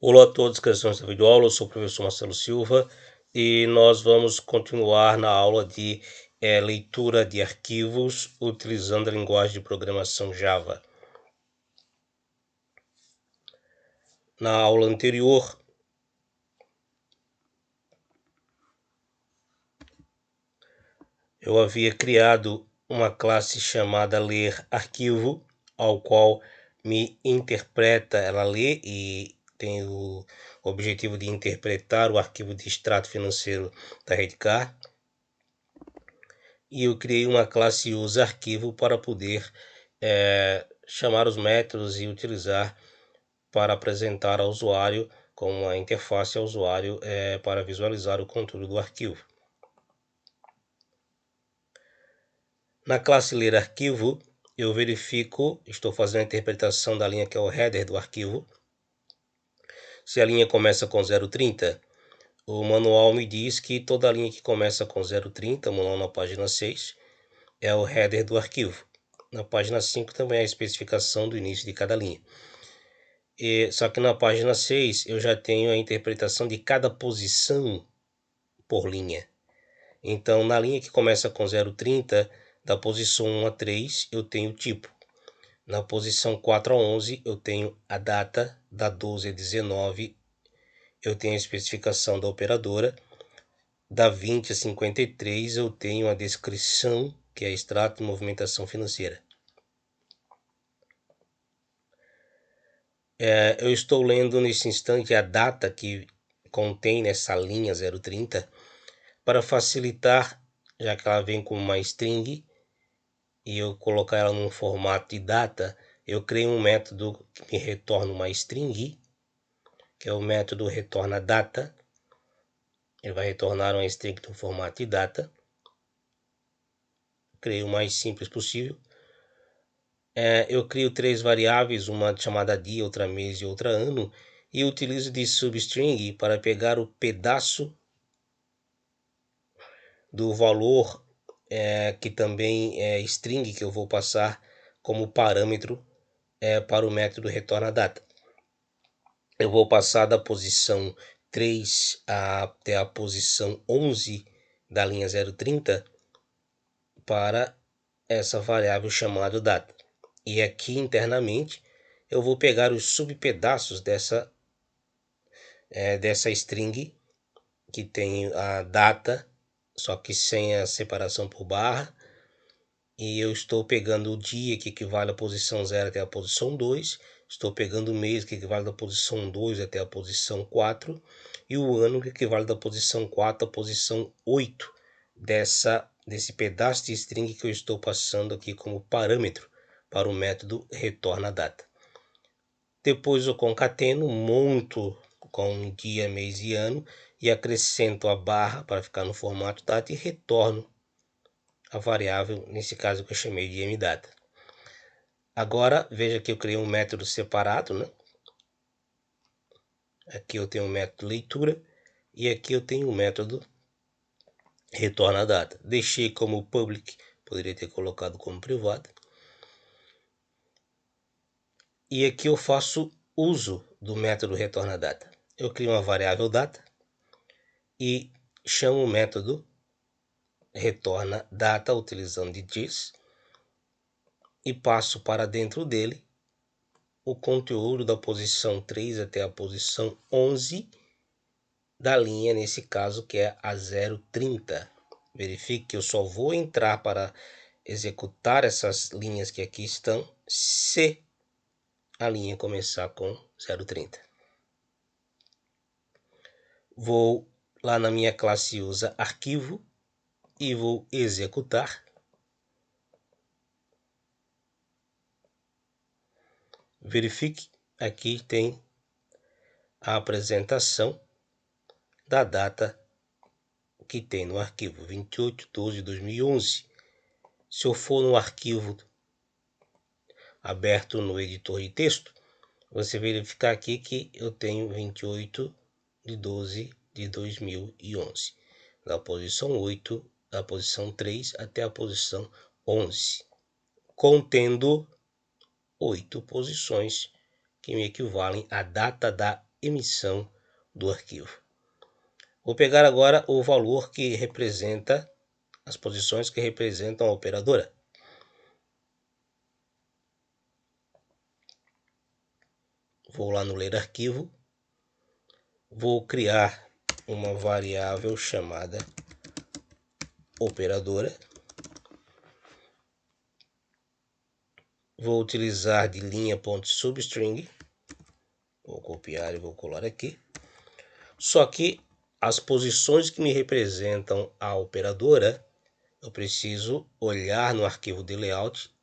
Olá a todos que estão nessa videoaula, eu sou o professor Marcelo Silva e nós vamos continuar na aula de leitura de arquivos utilizando a linguagem de programação Java. Na aula anterior, eu havia criado uma classe chamada ler_arquivo, ao qual me interpreta, ela lê e tem o objetivo de interpretar o arquivo de extrato financeiro da Redcar. E eu criei uma classe useArquivo para poder chamar os métodos e utilizar para apresentar ao usuário com uma interface ao usuário para visualizar o conteúdo do arquivo. Na classe lerArquivo, eu verifico, estou fazendo a interpretação da linha que é o header do arquivo. Se a linha começa com 030, o manual me diz que toda linha que começa com 030, o manual na página 6, é o header do arquivo. Na página 5 também é a especificação do início de cada linha. Só que na página 6 eu já tenho a interpretação de cada posição por linha. Então, na linha que começa com 030, da posição 1 a 3, eu tenho o tipo. Na posição 4 a 11, eu tenho a data. Da 12 a 19, eu tenho a especificação da operadora. Da 20 a 53, eu tenho a descrição, que é extrato de movimentação financeira. Eu estou lendo nesse instante a data que contém nessa linha 030 para facilitar, já que ela vem com uma string e eu colocar ela num formato de data, eu criei um método que me retorna uma string, que é o método retorna data. Ele vai retornar uma string no formato de data. Criei o mais simples possível. Eu crio 3 variáveis, uma chamada dia, outra mês e outra ano, e utilizo de substring para pegar o pedaço do valor que também é string, que eu vou passar como parâmetro para o método retorna data. Eu vou passar da posição 3 até a posição 11 da linha 030 para essa variável chamada data. E aqui internamente eu vou pegar os subpedaços dessa string que tem a data, só que sem a separação por barra. E eu estou pegando o dia, que equivale à posição 0 até a posição 2. Estou pegando o mês, que equivale da posição 2 até a posição 4. E o ano, que equivale da posição 4 à posição 8 desse pedaço de string que eu estou passando aqui como parâmetro para o método retorna data. Depois eu concateno, monto com dia, mês e ano e acrescento a barra para ficar no formato data e retorno a variável, nesse caso que eu chamei de mdata. Agora veja que eu criei um método separado, né? Aqui eu tenho o método leitura e aqui eu tenho o método retorna data. Deixei como public, poderia ter colocado como privado. E aqui eu faço uso do método retorna data. Eu crio uma variável data e chamo o método retorna data utilizando de this e passo para dentro dele o conteúdo da posição 3 até a posição 11 da linha, nesse caso que é a 030. Verifique que eu só vou entrar para executar essas linhas que aqui estão se a linha começar com 030. Vou lá na minha classe useArquivo e vou executar. Verifique, aqui tem a apresentação da data que tem no arquivo 28/12/2011. Se eu for no arquivo aberto no editor de texto, você verificar aqui que eu tenho 28/12/2011, da posição 8, da posição 3 até a posição 11, contendo 8 posições que me equivalem à data da emissão do arquivo. Vou pegar agora o valor que representa as posições que representam a operadora. Vou lá no ler arquivo, vou criar uma variável chamada operadora. Vou utilizar de linha.substring. Vou copiar e vou colar aqui. Só que as posições que me representam a operadora, eu preciso olhar no arquivo de layout,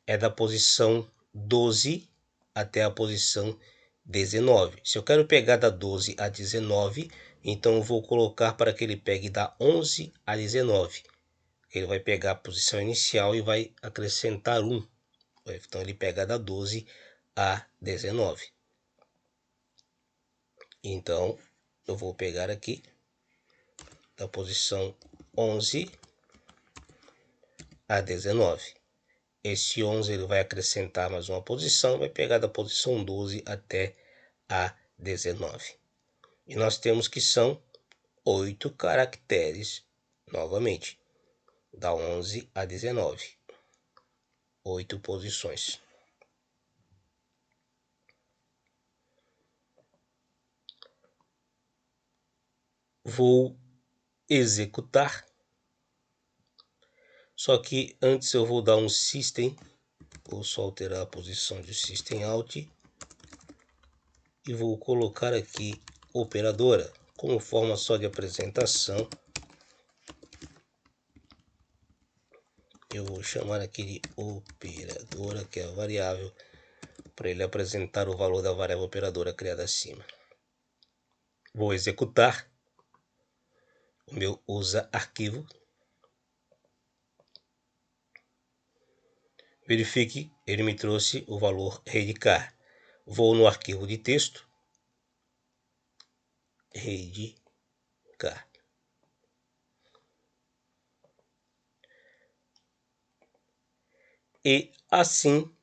é da posição 12 até a posição 19. Se eu quero pegar da 12 a 19, então eu vou colocar para que ele pegue da 11 a 19. Ele vai pegar a posição inicial e vai acrescentar 1. Então ele pega da 12 a 19. Então eu vou pegar aqui da posição 11 a 19. Esse 11 ele vai acrescentar mais uma posição, vai pegar da posição 12 até a 19. E nós temos que são 8 caracteres, novamente, da 11 a 19. 8 posições. Vou executar. Só que antes eu vou dar um system. Vou só alterar a posição de system out. E vou colocar aqui operadora como forma só de apresentação. Eu vou chamar aqui de operadora, que é a variável, para ele apresentar o valor da variável operadora criada acima. Vou executar o meu usa arquivo. Verifique, ele me trouxe o valor reidcar. Vou no arquivo de texto, reidcar. E assim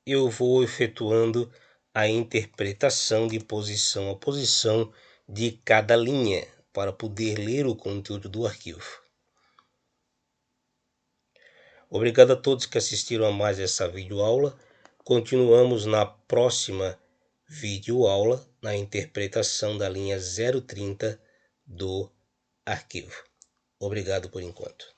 eu vou efetuando a interpretação de posição a posição de cada linha para poder ler o conteúdo do arquivo. Obrigado a todos que assistiram a mais essa videoaula. Continuamos na próxima videoaula na interpretação da linha 030 do arquivo. Obrigado por enquanto.